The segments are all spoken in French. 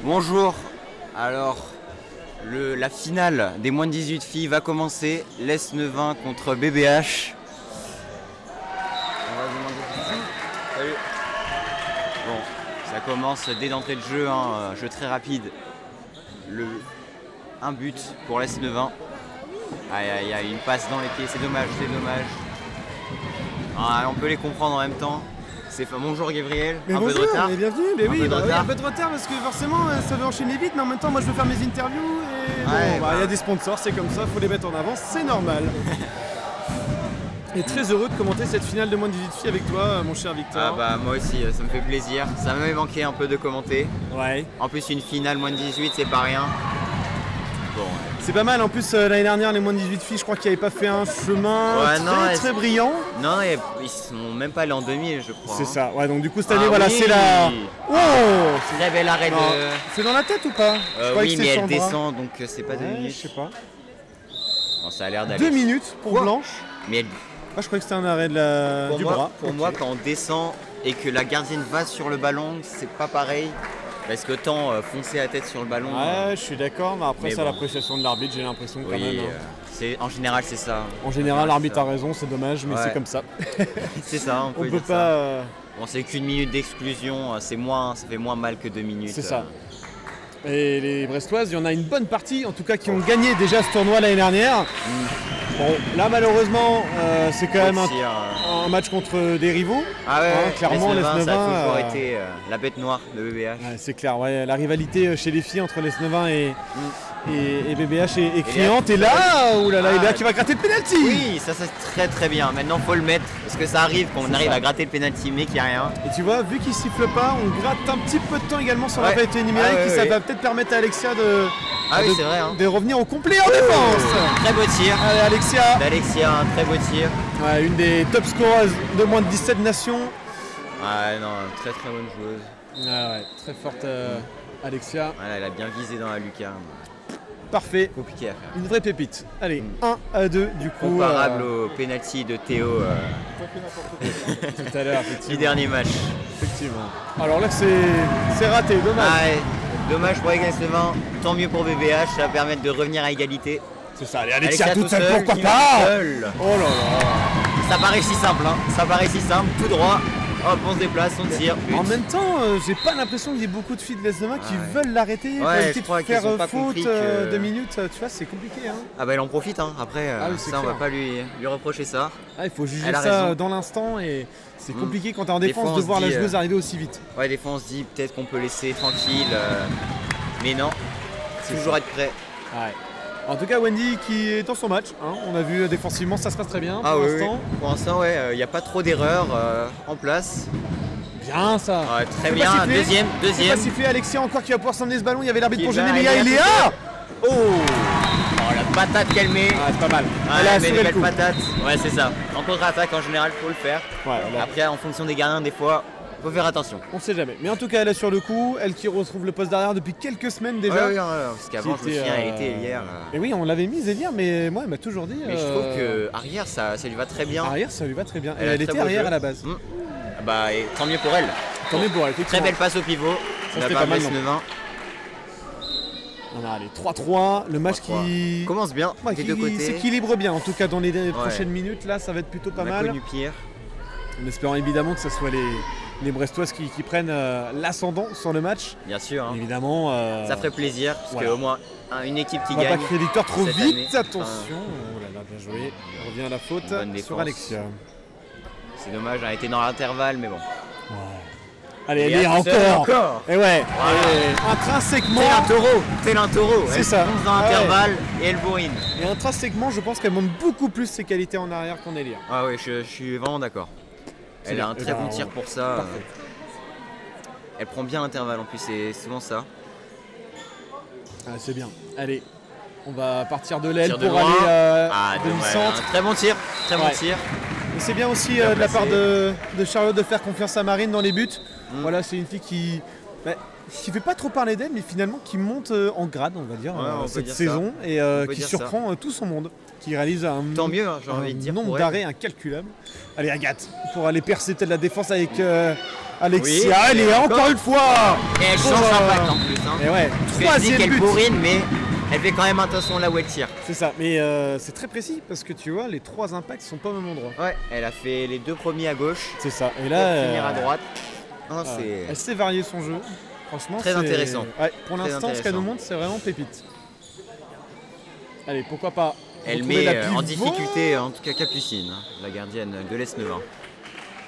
Bonjour, alors la finale des moins de 18 filles va commencer, l'S9 contre BBH. On va vous demander... Salut. Bon, ça commence dès d'entrée de jeu, jeu très rapide. Un but pour l'S9. Aïe, une passe dans les pieds, c'est dommage. On peut les comprendre en même temps. Bonjour Gabriel, un peu de retard. Bienvenue, mais oui, un peu de retard parce que forcément ça veut enchaîner vite, mais en même temps moi je veux faire mes interviews et y a des sponsors, c'est comme ça, faut les mettre en avant, c'est normal. Et très heureux de commenter cette finale de moins de 18 filles avec toi, mon cher Victor. Moi aussi, ça me fait plaisir. Ça m'avait manqué un peu de commenter. Ouais. En plus une finale moins de 18, c'est pas rien. Bon. C'est pas mal, en plus l'année dernière les moins de 18 filles je crois qu'ils n'avaient pas fait un chemin très brillant. Non, ils sont même pas allés en 2000 je crois. C'est ça, ouais, donc du coup cette année c'est la... Oh, très bel arrêt de... C'est dans la tête ou pas? Oui mais elle descend donc c'est pas 2 minutes. Je sais pas. Bon, ça a l'air d'aller. 2 minutes pour Blanche. Mais elle... je croyais que c'était un arrêt du bras. Pour moi quand on descend et que la gardienne va sur le ballon, c'est pas pareil. Parce que autant foncer la tête sur le ballon. Ouais, je suis d'accord, mais après ça, l'appréciation de l'arbitre, j'ai l'impression quand même. En général, c'est ça. En général, l'arbitre a raison, c'est dommage, mais c'est comme ça. C'est ça, on peut pas. Bon, c'est qu'une minute d'exclusion, ça fait moins mal que 2 minutes. C'est ça. Et les Brestoises, il y en a une bonne partie, en tout cas, qui ont gagné déjà ce tournoi l'année dernière. Bon, là malheureusement, c'est quand même un match contre des rivaux. Clairement, l'S9 ça a toujours été la bête noire de BBH. Ouais, c'est clair, la rivalité chez les filles entre l'S9 et BBH est criante. Et là, Léa qui va gratter le penalty. Oui, ça c'est très bien. Maintenant, faut le mettre parce que ça arrive qu'on arrive à gratter le penalty, mais qu'il n'y a rien. Et tu vois, vu qu'il siffle pas, on gratte un petit peu de temps également sur la réalité numérique et ça va peut-être permettre à Alexia de revenir au complet en défense. Très beau tir. Allez, Alexia, un très beau tir. Ouais, une des top scoreuses de moins de 17 nations. Très bonne joueuse. Très forte Alexia. Elle a bien visé dans la lucarne. Parfait. Compliqué à faire. Une vraie pépite. Allez, 1-2 du coup. Comparable au penalty de Théo tout à l'heure, effectivement. Du dernier match. Effectivement. Alors là c'est raté, dommage. Dommage pour l'S9, tant mieux pour BBH, ça va permettre de revenir à égalité. C'est ça, allez, Alexia toute seule, pourquoi pas. Oh là là. Ça paraît si simple, tout droit. Hop, on se déplace, on tire. En même temps, j'ai pas l'impression qu'il y ait beaucoup de filles de l'S9 qui veulent l'arrêter, je crois faire qu'elles ont pas faute compris 2 minutes, tu vois, c'est compliqué. Elle en profite, après, ça on va pas lui reprocher ça. Il faut juger ça dans l'instant et c'est compliqué quand t'es en défense de voir la joueuse arriver aussi vite. Ouais, des fois on se dit peut-être qu'on peut laisser tranquille, mais non, toujours être prêt. En tout cas, Wendy qui est dans son match, on a vu défensivement ça se passe très bien pour l'instant. Pour l'instant, il n'y a pas trop d'erreurs en place. Bien ça. Très bien, deuxième. C'est pas sifflé, Alexia encore qui va pouvoir s'emmener ce ballon, il y avait l'arbitre pour gêner, mais il y a la patate qu'elle met. C'est pas mal. Elle a assuré le coup. Patate. Ouais, c'est ça. En contre-attaque en général, faut le faire. Après, en fonction des gardiens, des fois, faut faire attention. On sait jamais. Mais en tout cas, elle est sur le coup. Elle qui retrouve le poste d'arrière depuis quelques semaines déjà. Parce qu'avant, je me souviens, elle était hier. Et oui, on l'avait mise hier, mais moi, elle m'a toujours dit. Mais je trouve que arrière, ça lui va très bien. Arrière, ça lui va très bien. Elle était arrière à la base. Et tant mieux pour elle. Tant mieux pour elle. Très belle passe au pivot. Ça c'était pas mal. Allez, 3-3, le match qui commence bien, des deux côtés. S'équilibre bien, en tout cas dans les prochaines minutes, là ça va être plutôt pas mal. Connu pire. En espérant évidemment que ce soit les Brestoises qui prennent l'ascendant sur le match. Bien sûr. Évidemment. Ça ferait plaisir, parce qu'au moins une équipe qui gagne. On va pas créer victoire trop vite, année. attention. Oh là là, bien joué. On revient à la faute sur Alexia. C'est dommage, elle a été dans l'intervalle, mais bon. Allez, encore. Et intrinsèquement. Tel un taureau. C'est ça. Dans l'intervalle et elle bourrine. Et intrinsèquement, je pense qu'elle montre beaucoup plus ses qualités en arrière qu'en ailier. Je suis vraiment d'accord. Elle a un très bon tir pour ça. Parfait. Elle prend bien l'intervalle en plus, c'est souvent ça. C'est bien. Allez, on va partir de l'aile pour aller demi-centre. Très bon tir. Et c'est bien aussi de la part de Charlotte de faire confiance à Marine dans les buts. Voilà, c'est une fille qui fait pas trop parler d'elle, mais finalement qui monte en grade, on va dire, cette saison et qui surprend tout son monde, qui réalise un nombre d'arrêts incalculable. Allez, Agathe, pour aller percer peut-être la défense avec Alexia, Oui, elle est encore une fois. Et elle change d'impact en plus. Hein. Et ouais, Parce que je dis troisième qu'elle but. bourrine, mais elle fait quand même attention là où elle tire. C'est ça, mais c'est très précis parce que tu vois, les 3 impacts sont pas au même endroit. Ouais, elle a fait les 2 premiers à gauche. C'est ça. Et Pour là, finir à droite. Non, elle sait varier son jeu. Franchement, très intéressant. Ouais, pour Très l'instant, ce qu'elle nous montre, c'est vraiment pépite. Allez, pourquoi pas. Elle retrouver met la en pivot. difficulté, en tout cas Capucine, hein, la gardienne de l'Est-Neuvin.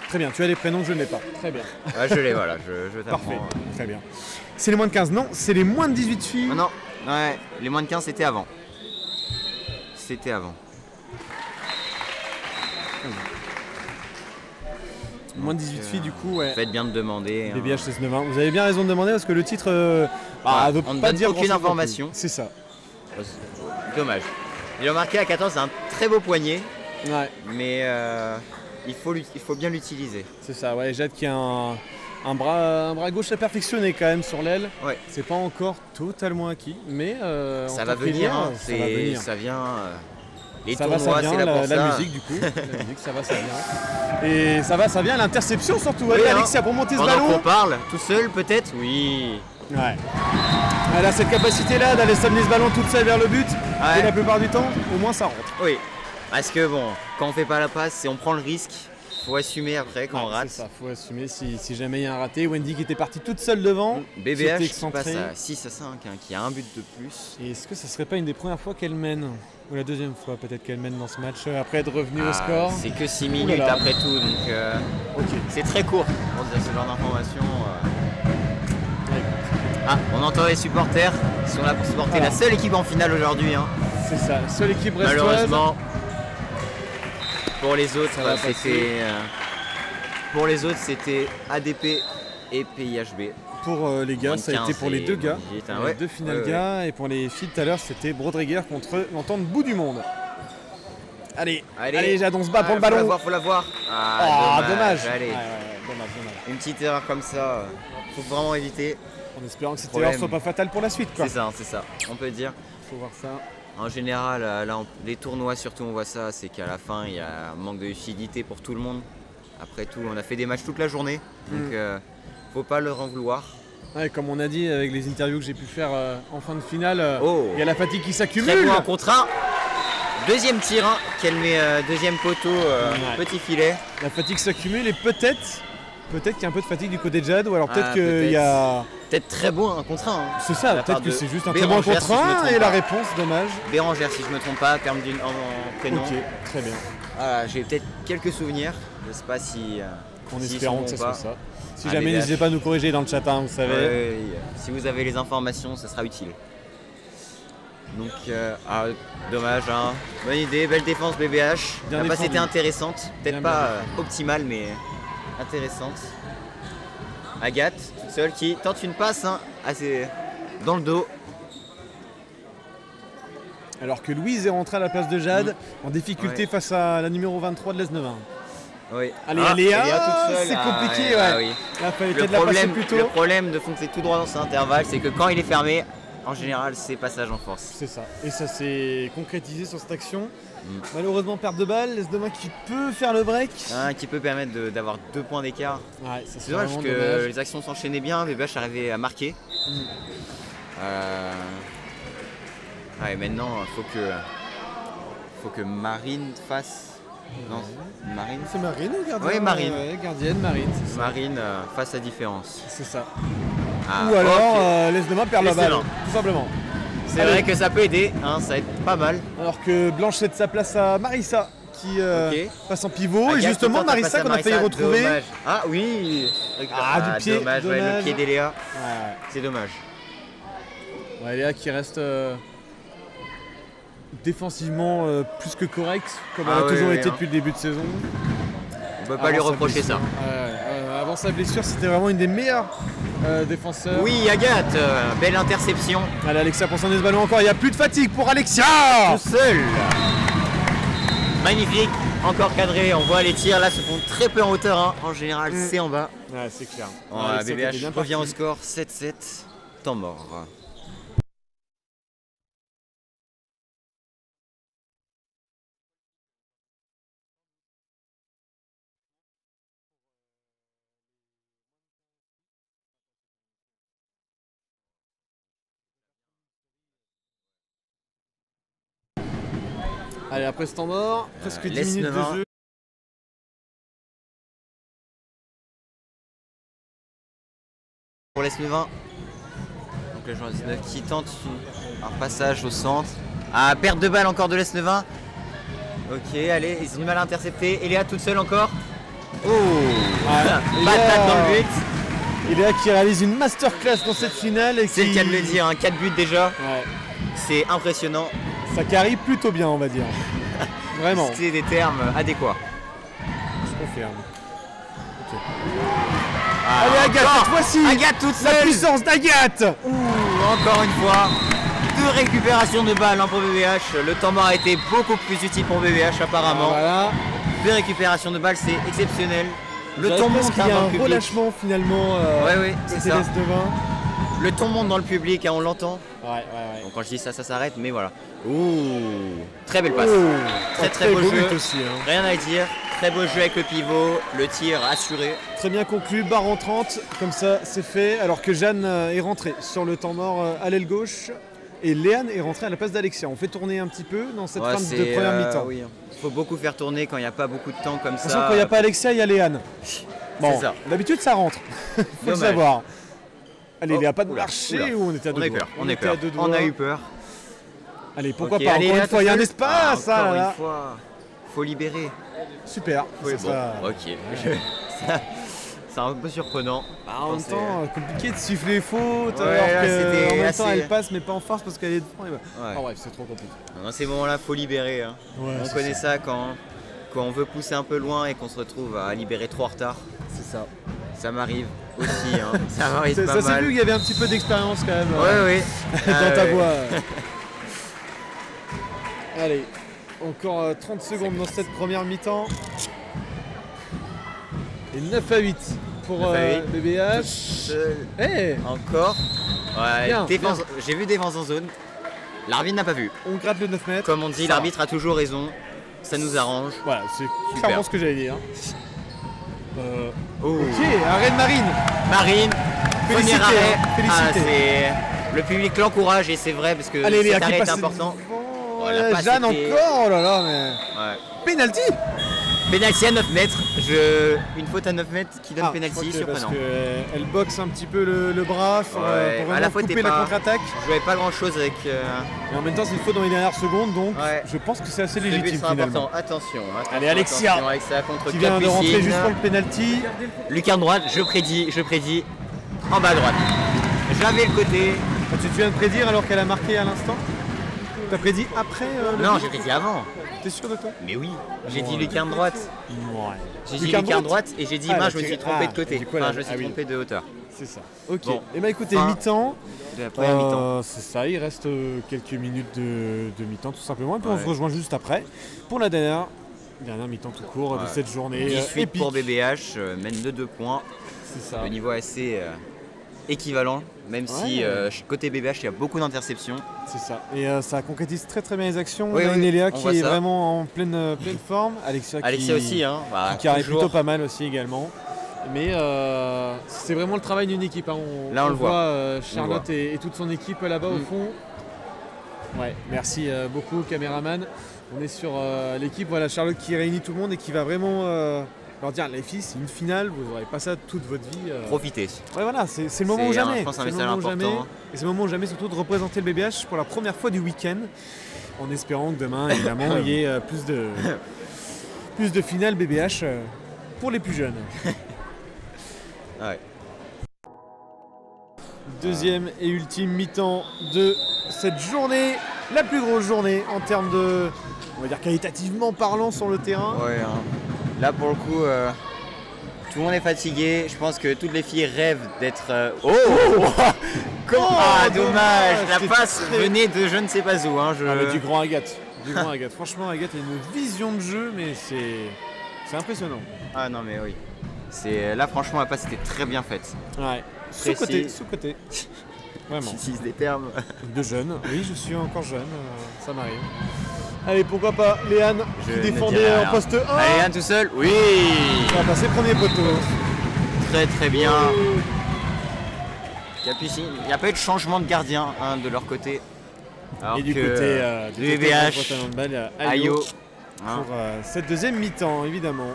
Très bien, tu as les prénoms que je n'ai pas. Très bien. Ah, je l'ai, voilà, je t'apprends. Parfait, très bien. C'est les moins de 15, non, c'est les moins de 18 filles. Ah non, ouais, les moins de 15 c'était avant. C'était avant. Moins de 18 filles, du coup, ouais. Faites bien de demander. Hein. BBH 16-9-1. Vous avez bien raison de demander parce que le titre veut on ne pas donne dire aucune grand-chose non plus. information. C'est ça. Dommage. Il a marqué à 14, c'est un très beau poignet, Ouais, mais il faut bien l'utiliser. c'est ça. Ouais, Jade qui a un bras gauche à perfectionner quand même sur l'aile. Ouais. C'est pas encore totalement acquis, mais Ça va venir, hein, ça va venir. ça vient. Les Ça va, tournois, ça vient, c'est là pour la ça. musique du coup. La musique, ça va, ça vient. Et ça va, ça vient. L'interception surtout. Oui, Allez, hein. Alexia pour monter ce Pendant qu'on ballon. parle, tout seul peut-être. Oui. Ouais. Elle a cette capacité-là d'aller s'amener ce ballon toute seule vers le but. Ouais. Et la plupart du temps, au moins ça rentre. Oui. Parce que bon, quand on fait pas la passe, si on prend le risque, faut assumer après quand on Ouais, rate. c'est ça, faut assumer si jamais il y a un raté. Wendy qui était partie toute seule devant. BBH c'était qui excentré. passe à 6 à 5, hein, qui a un but de plus. Et est-ce que ça serait pas une des premières fois qu'elle mène? Ou la deuxième fois peut-être qu'elle mène dans ce match après être revenue au score? C'est que 6 Ouh là minutes là. après tout, donc Ok. c'est très court pour dire ce genre d'informations. Ouais, écoute, Ah, on entend les supporters qui sont là pour supporter Voilà. la seule équipe en finale aujourd'hui. Hein. c'est ça, seule équipe brestoise. Malheureusement, pour les autres, Ça va passer. pour les autres, c'était ADP et PIHB. Pour les gars, Moins de ça a été 15 pour les et 2 gars, 18, hein, pour les ouais. 2 finales Ouais, ouais. gars. Et pour les filles tout à l'heure, c'était Brodreger contre l'entente bout du monde. Allez, Jade, on se bat pour le ballon. Faut la voir. Ah, dommage. Allez, Dommage. une petite erreur comme ça, faut vraiment éviter. En espérant que cette Problème. erreur soit pas fatale pour la suite, quoi. C'est ça, on peut dire. Faut voir ça. En général, là, les tournois surtout, on voit ça, c'est qu'à la fin, il y a un manque de lucidité pour tout le monde. Après tout, on a fait des matchs toute la journée, donc faut pas leur en vouloir. Ouais, comme on a dit avec les interviews que j'ai pu faire en fin de finale, Oh. il y a la fatigue qui Très s'accumule. bon en contre 1. Deuxième tir, hein, qu'elle met deuxième poteau, petit filet. La fatigue s'accumule et peut-être qu'il y a un peu de fatigue du côté de Jade, ou alors peut-être qu'il peut-être. y a. Peut-être très bon un contre 1. C'est ça, la peut-être part que de c'est juste un très bon Bérangère, si je me contrat trompe et la pas. réponse, dommage. Bérangère, si je me trompe pas, terme en prénom. Ok, très bien. Voilà, j'ai peut-être quelques souvenirs. Je sais pas si. En s'ils espérant sont que ça bons soit ou pas. ça. Si Ah, jamais, BBH. n'hésitez pas à nous corriger dans le chat, hein, vous savez. Ouais, si vous avez les informations, ça sera utile. Donc, dommage, hein. Bonne idée, belle défense BBH. Bien La passe défendu. était intéressante, peut-être Bien pas défendu. optimale, mais intéressante. Agathe, toute seule, qui tente une passe assez dans le dos. Alors que Louise est rentrée à la place de Jade en difficulté Ouais. face à la numéro 23 de l'Es-9-1. Oui. Allez, Léa toute seule. C'est compliqué, ouais. oui. Là, il fallait Le peut-être la passer problème, plus tôt. le problème de foncer tout droit dans cet intervalle, c'est que quand il est fermé, en général, c'est passage en force. C'est ça. Et ça s'est concrétisé sur cette action. Mm. Malheureusement, perte de balle. L'Es-9-1 qui peut faire le break. Qui peut permettre d'avoir 2 points d'écart. Ouais, ça C'est dommage parce que les actions s'enchaînaient bien, BBH arrivait à marquer. Mm. Ouais, maintenant, faut que Marine fasse. Non, Marine. C'est Marine, gardienne. Ouais, Marine. Gardienne, Marine, c'est ça. Marine fasse la différence. C'est ça. Ah, Ou alors, ok. l'Es-9-1 perd la balle, Excellent. tout simplement. C'est allez. vrai que ça peut aider, ça va être pas mal. Alors que Blanche cède sa place à Marissa qui Ok. passe en pivot. Agathe et justement, qui tente à Marissa passer qu'on à a failli Marissa, retrouver. dommage. Ah oui. Du pied, dommage, ouais, dommage. le pied d'Eléa, Ouais. c'est dommage. Ouais, Léa qui reste défensivement plus que correcte, comme elle a ouais, toujours ouais, été hein. depuis le début de saison. On peut pas lui Avant sa reprocher ça. blessure. Avant sa blessure, c'était vraiment une des meilleures défenseurs. Oui, Agathe, belle interception. Allez, Alexia pour s'en ce ballon encore. Il n'y a plus de fatigue pour Alexia. Tout seul. Magnifique, encore cadré, on voit les tirs là se font très peu en hauteur, en général c'est en bas. Ouais, c'est clair. Alexia qui était bien BBH revient au parti. score 7-7, temps mort. Allez, après ce temps mort, presque 10 minutes de jeu. Pour l'S9-1. Donc le joueur S9 qui tente un passage au centre. Ah, perte de balle encore de l'S9-1. Ok, allez, ils ont du mal à intercepter. Eléa toute seule encore. Oh, patate dans le but. Eléa qui réalise une masterclass dans cette finale. C'est le cas de le dire, hein, 4 buts déjà. Ouais. C'est impressionnant. Ça carry plutôt bien, on va dire. Vraiment. C'est des termes adéquats. Je confirme. Ok. Ah, allez Agathe, cette fois-ci. Agathe toute seule. La puissance d'Agathe. Encore une fois. 2 récupérations de balles pour BBH. Le temps mort a été beaucoup plus utile pour BBH apparemment. Voilà. 2 récupérations de balles, c'est exceptionnel. Le temps monte, il y a un relâchement finalement. Ouais, c'est ça. De le ton monte dans le public, hein, on l'entend. Ouais. Donc quand je dis ça, ça s'arrête, mais voilà. Ouh, très belle passe. Très beau jeu. Aussi, hein. Rien à dire. Très beau jeu avec le pivot, le tir assuré. Très bien conclu, barre en 30, comme ça c'est fait. Alors que Jeanne est rentrée sur le temps mort à l'aile gauche. Et Léane est rentrée à la place d'Alexia. On fait tourner un petit peu dans cette fin de première mi-temps. Oui. Il faut beaucoup faire tourner quand il n'y a pas beaucoup de temps comme ça. Quand il n'y a pas Alexia, il y a Léane. Bon, c'est ça. D'habitude ça rentre, faut le savoir. Allez, il n'y a pas de marché ou on était à deux doigts. On a eu peur. Allez, pourquoi pas, encore une fois, il y a un espace. Encore une fois, faut libérer. Super. Oui, ok. C'est un peu surprenant. En même temps, compliqué de siffler faute, alors qu'en même temps elle passe mais pas en force parce qu'elle est devant. Bref, c'est trop compliqué. Dans ces moments-là, faut libérer. Hein. Ouais, on connaît ça quand on veut pousser un peu loin et qu'on se retrouve à libérer trop en retard. C'est ça. Ça m'arrive aussi. Hein. Ça m'arrive pas mal. Ça s'est vu qu'il y avait un petit peu d'expérience quand même. Oui. Dans ta voix. Allez, encore 30 secondes dans cette première mi-temps. Et 9-8 pour BBH. Hey. Encore. Ouais, j'ai vu défense en zone. L'arbitre n'a pas vu. On gratte le 9 mètres. Comme on dit, l'arbitre a toujours raison. Ça nous arrange. Voilà, c'est clairement ce que j'allais dire. Ok, arrêt de Marine. Premier arrêt. Félicité. Le public l'encourage et c'est vrai parce que cet arrêt est important. Jeanne encore, oh là là, mais. Ouais. Penalty. Penalty à 9 mètres. Une faute à 9 mètres qui donne penalty, surprenant. Parce qu'elle boxe un petit peu le bras pour vraiment couper la contre-attaque. Je voyais pas grand chose avec. Et en même temps, c'est une faute dans les dernières secondes, donc je pense que c'est assez légitime finalement. Attention. Allez, Alexia contre qui vient de rentrer juste pour le penalty. Lucarne droite, je prédis. En bas à droite. J'avais le côté. Tu viens de prédire alors qu'elle a marqué à l'instant? T'as prédit après Non, j'ai prédit avant. T'es sûr de toi? Mais oui, j'ai dit lucarne droite. Ouais. J'ai dit lucarne droite et j'ai dit je me suis trompé de côté. Je me suis trompé de hauteur. C'est ça. Ok. Et bah écoutez, mi-temps. De la première mi-temps. C'est ça, il reste quelques minutes de mi-temps tout simplement. Et puis on se rejoint juste après pour la dernière mi-temps tout court de cette journée. 18 épique. Pour BBH, mène de 2 points. C'est ça. Le niveau est assez équivalent, même si côté BBH il y a beaucoup d'interceptions. C'est ça. Et ça concrétise très bien les actions. On a une Eléa qui est vraiment en pleine forme. Alexia aussi, hein. Qui arrive plutôt pas mal aussi également. Mais c'est vraiment le travail d'une équipe. Hein. Là on le voit. Charlotte et toute son équipe là-bas au fond. Ouais, merci beaucoup caméraman. On est sur l'équipe, voilà, Charlotte qui réunit tout le monde et qui va vraiment leur dire les filles, c'est une finale, vous n'aurez pas ça toute votre vie. Profitez. Ouais, voilà, c'est le moment ou jamais. Je pense un message important. Et c'est le moment ou jamais surtout de représenter le BBH pour la première fois du week-end. En espérant que demain, évidemment, il y ait plus de finales BBH pour les plus jeunes. Ouais. Deuxième et ultime mi-temps de cette journée, la plus grosse journée en termes de, on va dire qualitativement parlant sur le terrain. Ouais, hein. Là pour le coup, tout le monde est fatigué. Je pense que toutes les filles rêvent d'être. Dommage. La passe venait de je ne sais pas où. Hein, du grand Agathe. Franchement, Agathe a une vision de jeu, mais c'est impressionnant. Ah non mais oui. Là franchement la passe était très bien faite. Ouais. Sous-côté. Vraiment. J'utilise des termes. De jeune. Oui, je suis encore jeune, ça m'arrive. Allez, pourquoi pas Léane qui défendait en poste 1. Allez, Léane tout seul. Oui. Ça va passer premier poteau. Très bien. Il n'y a pas eu de changement de gardien de leur côté. Alors et du que côté du BBH, Bretagne Handball, Ayo, pour cette deuxième mi-temps, évidemment.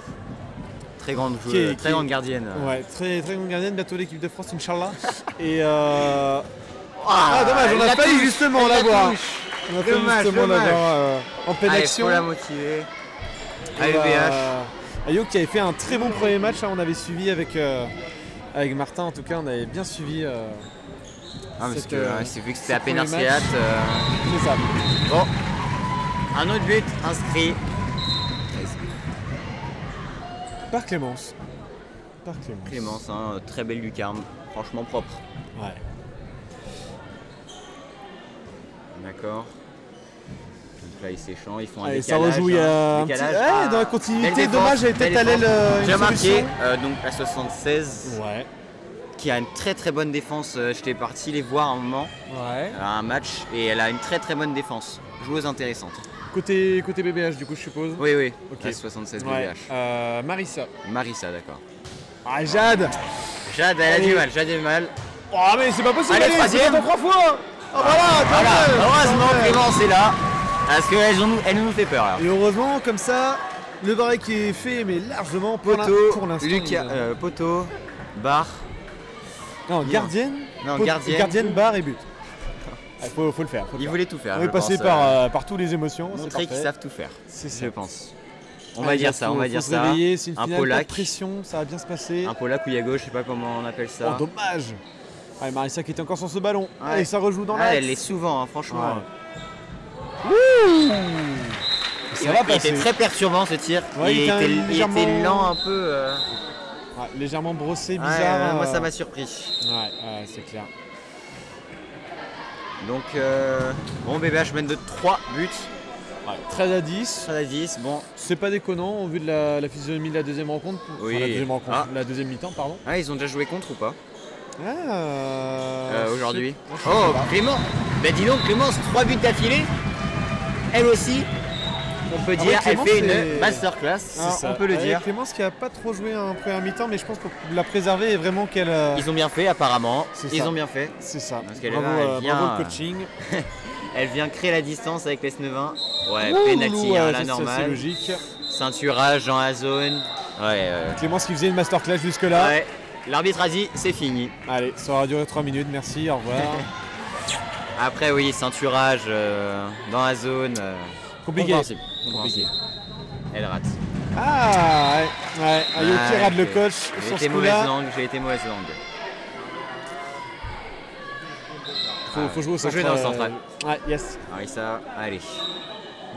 très grande joueuse, très grande gardienne. Ouais, très grande gardienne, bientôt l'équipe de France, Inch'Allah. Et dommage, on a failli justement l'avoir. On a failli justement dommage. l'avoir en pleine action. Faut la motiver. Et, BBH. Ayo qui avait fait un très bon premier match, hein, on avait suivi avec Martin, en tout cas, on avait bien suivi. Parce que c'est vu que c'était à premier match. Pénarciat. C'est ça. Bon, un autre but inscrit. Par Clémence. Clémence, hein, très belle lucarne, franchement propre. Ouais. D'accord. Donc là ils s'échangent, ils font un Allez, décalage. ça rejoue, il y a un petit... décalage. dans la continuité, belle dommage, elle défense, était à belle l'aile J'ai une remarqué, solution. donc la 76, Ouais. qui a une très bonne défense. J'étais parti les voir un moment, Ouais. un match, et elle a une très bonne défense. Joueuse intéressante. Côté BBH, du coup, je suppose. Oui, Ok. la 76 Ouais. BBH. Marissa. Marissa, d'accord. Ah, Jade. Jade, elle a Allez. du mal, Jade a du mal. Oh, mais c'est pas possible. Allez, troisième. C'est 3 fois. Oh, voilà, Heureusement Clémence est là, parce qu'elle nous fait peur là. Et heureusement, comme ça, le barré qui est fait, mais largement pour Poteau, l'instant. Lucas, poteau, barre. Non, gardienne. Non, gardienne. Gardienne, barre et but. Il faut le faire. Il voulait tout faire. On est je passé pense, par toutes les émotions. c'est montrer qu'ils parfait. savent tout faire. C'est ça. Je pense. On Allez, va dire faut- ça, on va faut dire se ça. réveiller, c'est une Un finale, pas de Polac. pression, ça va bien se passer. Un Polac ou Yago, je sais pas comment on appelle Oh, ça. dommage. Allez, Marissa qui était encore sur ce ballon. Ouais. Allez, ça rejoue dans Ah, l'axe. elle l'est souvent, hein, franchement. Ouais. C'est Ça vrai va qu'il était passer. très perturbant ce tir. Ouais, il, il était était, il était légèrement- lent un peu. Ouais, légèrement brossé, Ouais, bizarre. moi ça m'a surpris. Ouais, c'est clair. Donc, bon, BBH mène de 3 buts. Ouais, 13 à 10. 13 à 10. Bon, C'est pas déconnant au vu de la physionomie de la deuxième rencontre. Oui. Enfin, la deuxième rencontre, Ah. la deuxième mi-temps, pardon. ah, ils ont déjà joué contre ou pas Ah, aujourd'hui? je sais Oh, pas. Clément. Ben dis donc, Clémence, 3 buts d'affilée. Elle aussi, on peut dire, elle Clémence, fait c'est- une masterclass, C'est ça. on peut le Avec dire. Clémence qui a pas trop joué en première mi-temps, mais je pense que pour la préserver et vraiment qu'elle. Ils ont bien fait apparemment, C'est ils ça. ont bien fait. C'est ça. Parce qu'elle est Bravo, là, elle vient, bravo le coaching. Elle vient créer la distance avec les Snevin. Ouais, Ouh, penalty, Loulou, hein, ouais, la c'est normale. logique. Ceinturage dans la zone. Ouais, Clémence qui faisait une masterclass jusque-là. ouais. L'arbitre a dit, c'est fini. Allez, ça aura duré 3 minutes, merci, au revoir. Après, oui, ceinturage dans la zone. Compliqué. Compréhensible. Compréhensible. Elle rate. Ah, ouais. Ayo qui rate le ok. coach J'ai sur été ce mauvaise coup-là. langue, j'ai été mauvaise langue. Faut jouer au Faut central. jouer dans le central. Ouais, yes. Marissa, allez.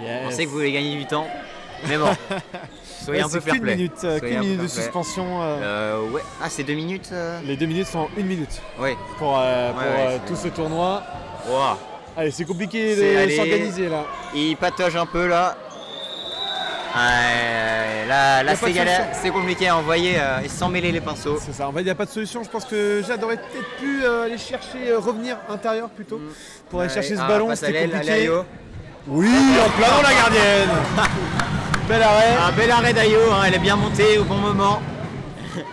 Yes. On sait que vous voulez gagner du temps, mais bon, soyez Ouais, un peu c'est fair qu'une play. minute, Soyez qu'une un peu minute de fair play. suspension. Ouais. Ah, c'est 2 minutes Les 2 minutes sont 1 minute Ouais. pour ouais, tout c'est- ce tournoi. Wow. Allez, c'est compliqué C'est- de allez. s'organiser là. Il patauge un peu là. Ouais, là Y a pas de c'est galère, solution. c'est compliqué à envoyer et sans mêler les pinceaux. C'est ça, en fait, il n'y a pas de solution. Je pense que Jade aurait peut-être pu aller chercher, revenir intérieur plutôt, pour aller Ouais, chercher ce ah, ballon. passe à C'était l'aile, compliqué. allez, Ayo. Oui, en plein dans la gardienne. Bel arrêt. Un bel arrêt d'Ayo, hein, elle est bien montée au bon moment.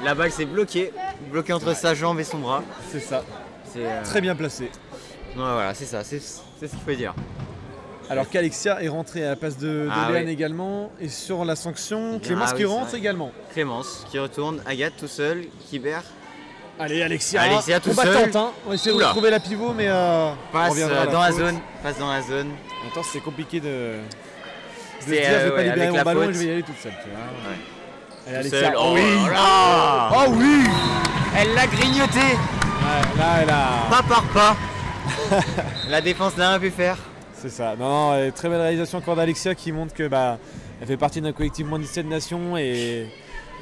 La balle s'est bloquée entre sa jambe et son bras. C'est ça, C'est, très bien placé. Ouais, voilà, c'est ça, c'est ce qu'il faut dire. Alors qu'Alexia est rentrée à la place de Ah Léane oui. également. Et sur la sanction, bien. Clémence Ah qui oui, c'est rentre vrai. également. Clémence qui retourne, Agathe tout seul, Kibert Allez, Alexia, Alexia tout combattante, seul. hein. On va essayer de Oula. retrouver la pivot, mais on passe reviendra à dans la faute. zone, passe dans la zone. Attends, c'est compliqué de se C'est, dire, je vais pas ouais, libérer avec mon la ballon faute. et je vais y aller toute seule. Tu vois. Ouais. Allez, Tout Alexia. seul. Oh oui. là. Oh oui. Elle l'a grignoté, Ouais, là, elle a. pas par pas. La défense n'a rien pu faire. C'est ça. Non, très belle réalisation encore d'Alexia qui montre que elle fait partie d'un collectif moins 17 nations et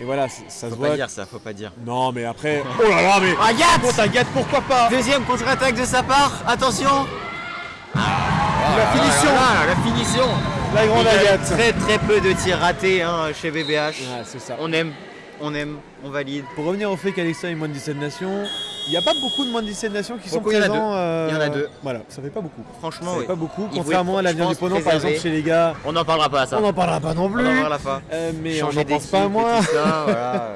voilà, ça se Faut voit. pas dire ça, faut pas dire. Non, mais après. Oh là là, mais. Agathe Contre Agathe, pourquoi pas. Deuxième contre-attaque de sa part, attention. La finition. La finition. La grande Il y a Agathe. très peu de tirs ratés hein, chez BBH. Ouais, c'est ça. On aime, on valide. Pour revenir au fait qu'Alexia est moins de 17 nations, il n'y a pas beaucoup de moins de 17 nations qui sont Beaucoup, il y en a présents. deux. Il y en a deux. Voilà, ça fait pas beaucoup. Franchement, Ça fait oui. pas beaucoup, Ils contrairement voulaient, à l'avenir je du pense, Ponant, par préserver. exemple, chez les gars. On n'en parlera pas à ça. On n'en parlera pas non On plus. n'en parlera pas. Mais on Changer n'en pense d'équipe pas et moins. tout ça, voilà.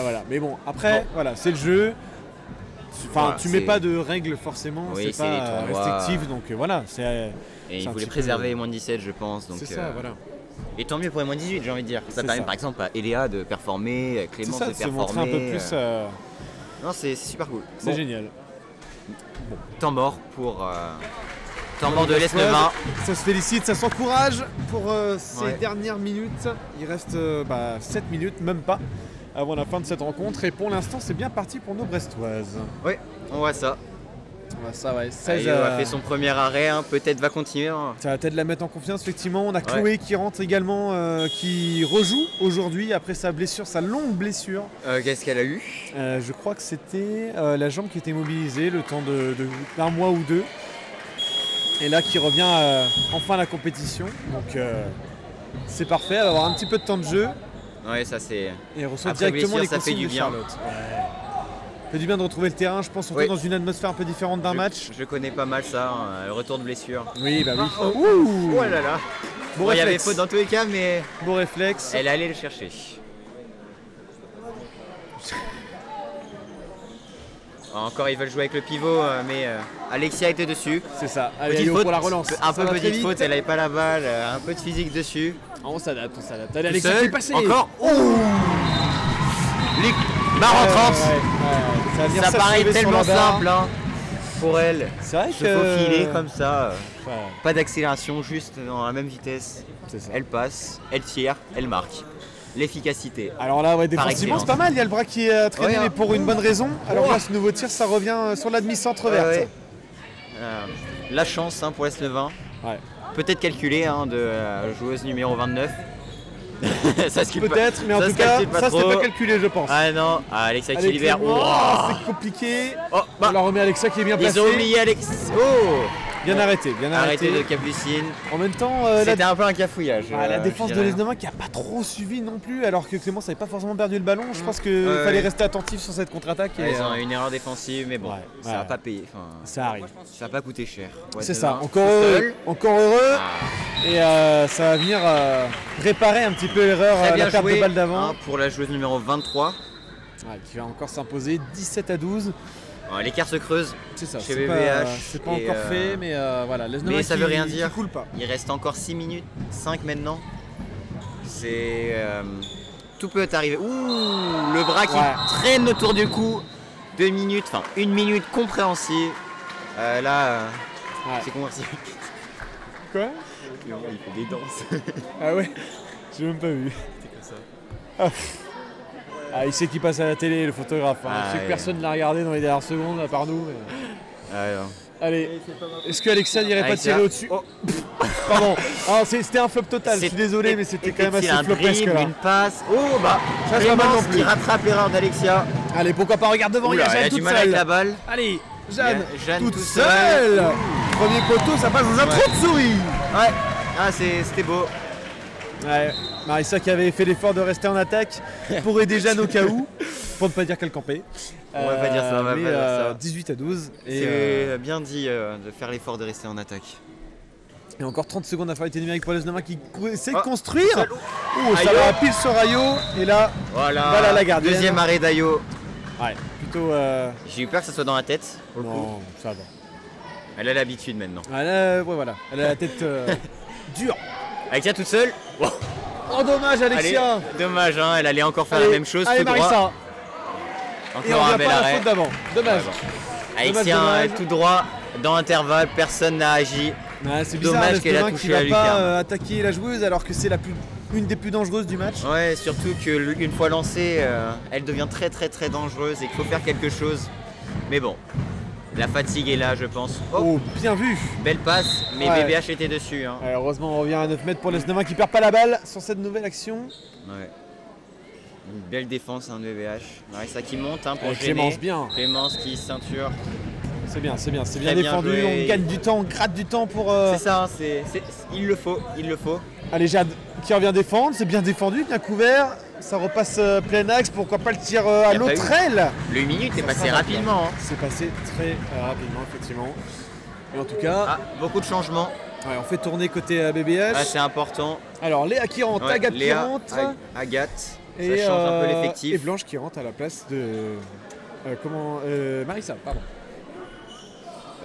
Voilà. Mais bon, après, Bon. voilà, c'est le jeu. Enfin, Voilà, tu mets c'est- pas de règles forcément, Oui, c'est c'est les pas tournois. restrictif, donc voilà. Et c'est ils un voulaient petit préserver peu- les moins de 17, je pense. Donc, C'est ça, voilà. Et tant mieux pour les moins de 18, j'ai envie de dire. Ça C'est permet ça. par exemple à Eléa de performer, à C'est Clémence ça, de de se performer. montrer un peu plus. Non, c'est super cool. C'est Bon, génial. temps mort pour. Temps mort de l'Est-Nevin. Ça se félicite, ça s'encourage pour ces Ouais. dernières minutes. Il reste 7 minutes, même pas, avant la fin de cette rencontre. Et pour l'instant, c'est bien parti pour nos Brestoises. Oui, on voit ça. Ça, ouais, Ayo a fait son premier arrêt, hein, peut-être va continuer. Hein. Ça va peut-être la mettre en confiance, effectivement. On a Ouais. Chloé qui rentre également, qui rejoue aujourd'hui après sa blessure, sa longue blessure. Qu'est-ce qu'elle a eu? Je crois que c'était la jambe qui était mobilisée le temps d'un mois ou deux. Et là qui revient enfin à la compétition. Donc c'est parfait, elle va avoir un petit peu de temps de jeu Ouais, ça c'est. et elle reçoit Après directement blessure, les ça fait consignes du de bien. Charlotte. Ouais. Ça fait du bien de retrouver le terrain, je pense, surtout Oui. dans une atmosphère un peu différente d'un match. Je connais pas mal ça, hein, le retour de blessure. Oui, bah oui. Oh là là. Bon Bon, il y avait réflexe. faute dans tous les cas, mais Beau réflexe. elle allait le chercher. Encore, ils veulent jouer avec le pivot, mais Alexia était dessus. C'est ça. Allez, Petite Ayo faute, pour la relance. un Ça peu va très petite vite. faute, elle avait pas la balle, un peu de physique dessus. On s'adapte, on s'adapte. Allez, Tout Alexia seul, qui est passé. encore. Barre en 30. Ça, va venir Ça paraît s'achever sur tellement la barre. simple hein, pour elle. C'est vrai Se que. faufiler comme ça, Ouais, pas d'accélération, juste dans la même vitesse. c'est ça. Elle passe, elle tire, elle marque. L'efficacité. Alors là, ouais, Par défensivement, c'est excellence. pas mal. Il y a le bras qui est traîné, Ouais, hein. mais pour une bonne raison. Alors Oh. là, ce nouveau tir, ça revient sur la demi-centre Ouais, verte. ouais. La chance hein, pour l'Est-Levin. Ouais. Peut-être calculée hein, de la joueuse numéro 29. Ça se calcule pas. Peut-être, mais en ça tout se cas, calcule pas ça c'était trop. pas calculé, je pense. Ah non, Alexia qui Allez, libère. Clément, Oh, c'est compliqué. oh, bah, On la remet Alexia qui est bien ils placée. ont oublié Alex. Oh, Bien arrêté, bien arrêté arrêté. de Capucine. En même temps, C'était un peu un cafouillage. la défense je de dirais. l'Esnoma qui a pas trop suivi non plus, alors que Clémence n'avait pas forcément perdu le ballon. Je pense qu'il Ouais. fallait rester attentif sur cette contre-attaque. Et, Ils ont une erreur défensive, mais bon, Ouais, ça ouais. va pas payer. Enfin, ça arrive. ça va pas coûter cher. Ouais, C'est Levin, ça, tout encore heureux. seul. Encore heureux. Ah, Et ça va venir réparer un petit peu l'erreur, très bien la perte de joué balle d'avant. hein, pour la joueuse numéro 23. Ouais, qui va encore s'imposer 17-12. L'écart se creuse. C'est ça, Chez c'est pas, BBH, c'est pas et, encore fait, mais voilà. L'Esnoma mais ça qui- veut rien dire. qui coule pas. Il reste encore 6 minutes, 5 maintenant. C'est. Tout peut arriver. Ouh, le bras qui Ouais. traîne autour du cou. 2 minutes, enfin 1 minute compréhensible. Là, Ouais. c'est compréhensible. Quoi Il fait des danses. Ah ouais. J'ai même pas vu. Ah, il sait qu'il passe à la télé, le photographe. Hein. Ah, Je sais que ouais. personne ne l'a regardé dans les dernières secondes, à part nous. mais- Alors. Allez, est-ce que Alexia n'irait pas Alexia. tirer au-dessus Oh, Pardon. Ah, c'était un flop total, je suis désolé, mais c'était quand même assez un flopesque dribble, là. une passe. Oh bah, Ça, c'est pas mal non Clémence plus. qui rattrape l'erreur d'Alexia. Allez, pourquoi pas, regarde devant, il y Oula, a elle Jeanne a du toute mal avec seule. la balle. Allez, Jeanne, Il y a Jeanne toute toute seule. Premier poteau, ça passe dans un trou de souris. Ouais, ah, c'était beau. Ouais, Marissa qui avait fait l'effort de rester en attaque pour aider Jeanne au cas où, pour ne pas dire qu'elle campait. On va pas dire ça, on va mais, pas dire ça. 18-12 et, C'est bien dit de faire l'effort de rester en attaque. et encore 30 secondes à faire numérique pour l'Esnoma qui essaie de Oh, construire. seul. Oh, ça Ayo. va pile sur Ayo et là, Voilà la gardienne. Deuxième arrêt d'Ayo. ouais, plutôt J'ai eu peur que ça soit dans la tête. Pour le coup. non, ça va. Elle a l'habitude maintenant. Elle a, ouais, voilà, elle a la tête dure. Alexia toute seule. Oh, Oh dommage Alexia. allez, dommage, hein, elle allait encore faire Allez, la même chose. allez tout droit. Marissa. Et on Encore un revient bel pas à la arrêt. faute d'avant. Dommage. Alexia dommage. tout droit dans l'intervalle, personne n'a agi. Ouais, c'est bizarre, Dommage qu'elle a l'Esnoma qui touché va la pas lucarne. attaquer la joueuse alors que c'est une des plus dangereuses du match. Ouais, surtout qu'une fois lancée, elle devient très très très dangereuse et qu'il faut faire quelque chose. Mais bon, la fatigue est là, je pense. Oh, Oh, bien vu. belle passe, mais Ouais. BBH était dessus. Hein. Ouais, heureusement, on revient à 9 mètres pour l'Esnoma qui perd pas la balle sur cette nouvelle action. Ouais. Une belle défense hein, de BBH. Marissa qui monte hein, pour Ouais, gêner. Clémence bien. Clémence qui ceinture. C'est bien, c'est bien, c'est Très bien bien défendu. joué. On gagne du temps, on gratte du temps pour. C'est ça, hein, il le faut, il le faut. Allez, Jade qui revient défendre, c'est bien défendu, bien couvert. Ça repasse plein axe, pourquoi pas le tir à Y a pas l'autre eu. aile. Le minute est Ça passé sera rapidement. Hein. C'est passé très rapidement, effectivement. Et en tout cas, Ah, beaucoup de changements. ouais, on fait tourner côté BBH. Ah, c'est important. Alors, Léa qui rentre, Ouais, Agathe qui Léa, rentre. Agathe, Et, ça change un peu et l'effectif. Blanche qui rentre à la place de Marissa, pardon.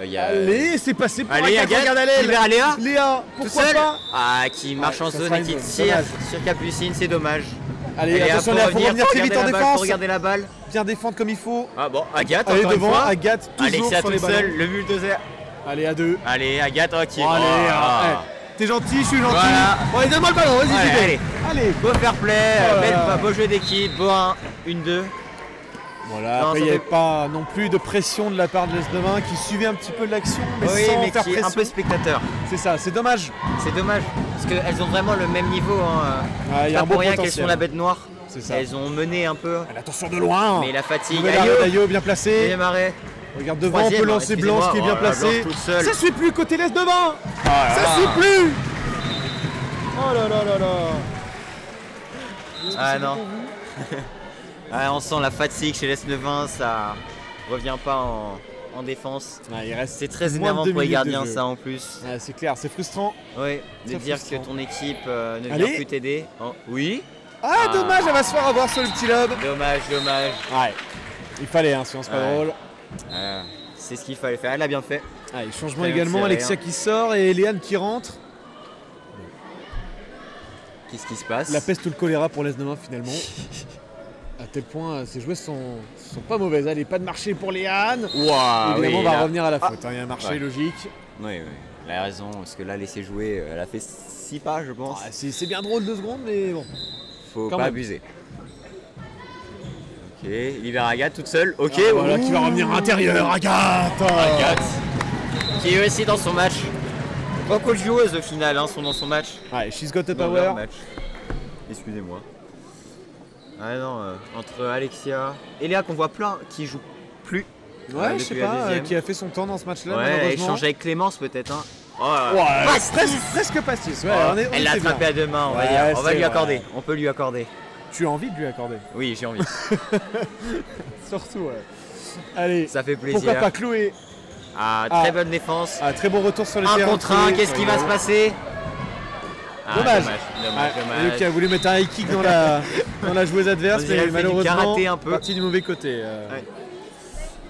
Allez, c'est passé pour Allez, Agathe, regarde à l'aile. vers Léa. Léa, Tout pourquoi seul. pas? Ah, qui marche en ça zone sera et une qui zone, tire dommage. sur Capucine, c'est dommage. Allez, attention, Léa, faut revenir très vite en défense. Faut regarder la balle. Bien défendre comme il faut. Ah bon, Agathe, Allez, encore une devant, fois. Agathe, toujours Alexia sur les toute ballons. seule, le bulldozer. Allez, à 2. Allez, Agathe, ok. Allez, t'es gentil, je suis gentil. Voilà. Bon, allez, donne-moi le ballon, vas-y, j'y vais. Allez, Allez. beau fair play, Oh là là. beau jeu d'équipe, beau 1, 1-2. Voilà, Non, après, il ça n'y avait fait- pas non plus de pression de la part de l'Est-Devin qui suivait un petit peu l'action, mais Oui, sans mais faire qui est pression. un peu spectateur. C'est ça, c'est dommage. C'est dommage, parce qu'elles ont vraiment le même niveau. Hein. Ah, il y a Pas un pour bon rien qu'elles potentiel. sont la bête noire. C'est ça. Elles ont mené un peu, Allez, attention de loin. mais la fatigue. Nouvelle arrêt d'Ayo, bien placé. Deuxième arrêt. Regarde devant, on peut Troisième, lancer excusez-moi. Blanche qui est bien Oh là là, placée. Blanche toute seule. Ça suit plus côté l'Est-Devin. Ah Ça là suit là. plus. Oh là là là là. Ah non. Ah, on sent la fatigue chez l'Est-Devin, ça revient pas en défense. Il reste C'est très moins de énervant 2 pour les minutes de gardiens jeu. ça en plus. C'est clair, c'est frustrant. Oui, de Très dire frustrant. que ton équipe ne vient Allez. plus t'aider. Oh, oui. Ah, dommage, elle va se faire avoir sur le petit lobe. Dommage, dommage. Ouais. Il fallait, sinon c'est pas Ouais. drôle. C'est ce qu'il fallait faire, elle a bien fait. Allez, changement Très bien également, tiré, Alexia hein. qui sort et Léane qui rentre. Qu'est-ce qui se passe? La peste ou le choléra pour l'Est-Devin finalement. À tel point, ces joueuses sont pas mauvaises. Allez, pas de marché pour Léane. Waouh, Évidemment, on oui, va là. revenir à la faute. Il y a un marché Ouais. logique. Oui, oui, elle a raison, parce que là, laisser jouer, elle a fait 6 pas, je pense. Ah, c'est bien drôle 2 secondes, mais bon. Faut quand pas même. abuser. Ok, Libère Agathe toute seule. Ok, Ah, voilà qui va ouh. revenir à l'intérieur, Agathe. Agathe, qui est aussi dans son match. Beaucoup de joueuses au final sont dans son match. Ouais, she's got a Dans leur power. match. Excusez-moi. Ah non, entre Alexia et Léa qu'on voit plein qui jouent plus. Ouais, je depuis sais la pas, deuxième. qui a fait son temps dans ce match-là, Ouais, elle malheureusement. échange avec Clémence peut-être. Hein. Oh, Ouais, pastis. presque pastis. Ouais, Oh, on est, on elle l'a était bien. attrapé à deux mains, on va Ouais, dire. On va c'est lui vrai. accorder. On peut lui accorder. Tu as envie de lui accorder. Oui, j'ai envie. Surtout, ouais. Allez, Ça fait plaisir. pourquoi pas Chloé. Ah, Ah. très bonne défense. Ah, très bon retour sur le Un terrain. contre un, Chloé. qu'est-ce qui va se passer? Ah, Dommage. dommage, Lui qui a voulu mettre un high kick dans la joueuse adverse, On dirait mais qu'elle fait du malheureusement, karaté un peu. partie du mauvais côté. Ouais.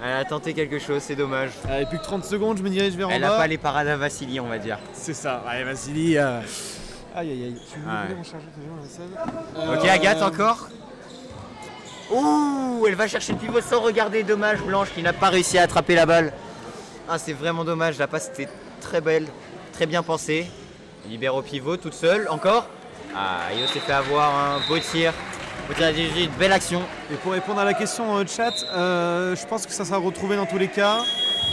Elle a tenté quelque chose, c'est dommage. Allez, plus que 30 secondes, je me dirige vers en Elle bas. n'a pas les parades à Vassili, on va dire. C'est ça. Allez, Vassili. Aïe, aïe, aïe. Tu veux Ouais. mon chargeur dans la salle Ok, Agathe encore. Ouh, elle va chercher le pivot sans regarder. Dommage, Blanche qui n'a pas réussi à attraper la balle. Ah, c'est vraiment dommage. La passe était très belle, très bien pensée. Elle libère au pivot toute seule, encore. Ah, Io s'est fait avoir un beau tir. Beau tir à 18, belle action. Et pour répondre à la question chat, je pense que ça sera retrouvé dans tous les cas.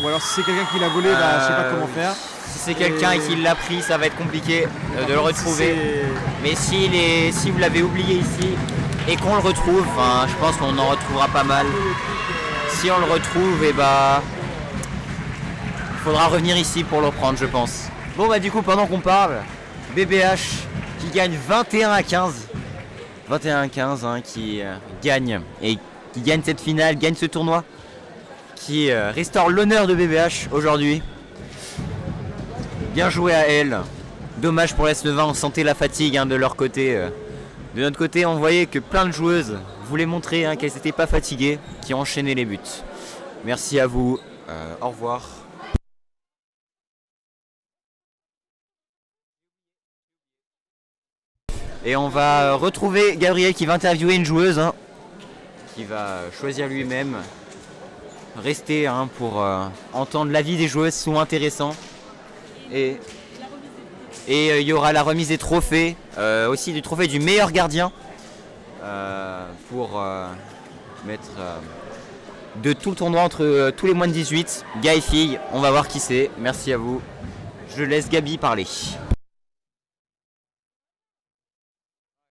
Ou alors si c'est quelqu'un qui l'a volé, je sais pas comment faire. Si c'est quelqu'un qui l'a pris, ça va être compliqué de le retrouver. Mais si vous l'avez oublié ici et qu'on le retrouve, je pense qu'on en retrouvera pas mal. Si on le retrouve, il faudra revenir ici pour le reprendre, je pense. Bon bah du coup, pendant qu'on parle, BBH qui gagne 21-15. 21-15 qui gagne et qui gagne cette finale, gagne ce tournoi, qui restaure l'honneur de BBH aujourd'hui. Bien joué à elle. Dommage pour l'Est-Devin, on sentait la fatigue de leur côté. De notre côté, on voyait que plein de joueuses voulaient montrer qu'elles n'étaient pas fatiguées, qui ont enchaîné les buts. Merci à vous. Au revoir. Et on va retrouver Gabriel qui va interviewer une joueuse, qui va choisir lui-même. Rester pour entendre l'avis des joueuses, c'est souvent intéressant. Et il y aura la remise des trophées, aussi du trophée du meilleur gardien pour mettre de tout le tournoi entre tous les moins de 18, gars et filles. On va voir qui c'est. Merci à vous. Je laisse Gabi parler.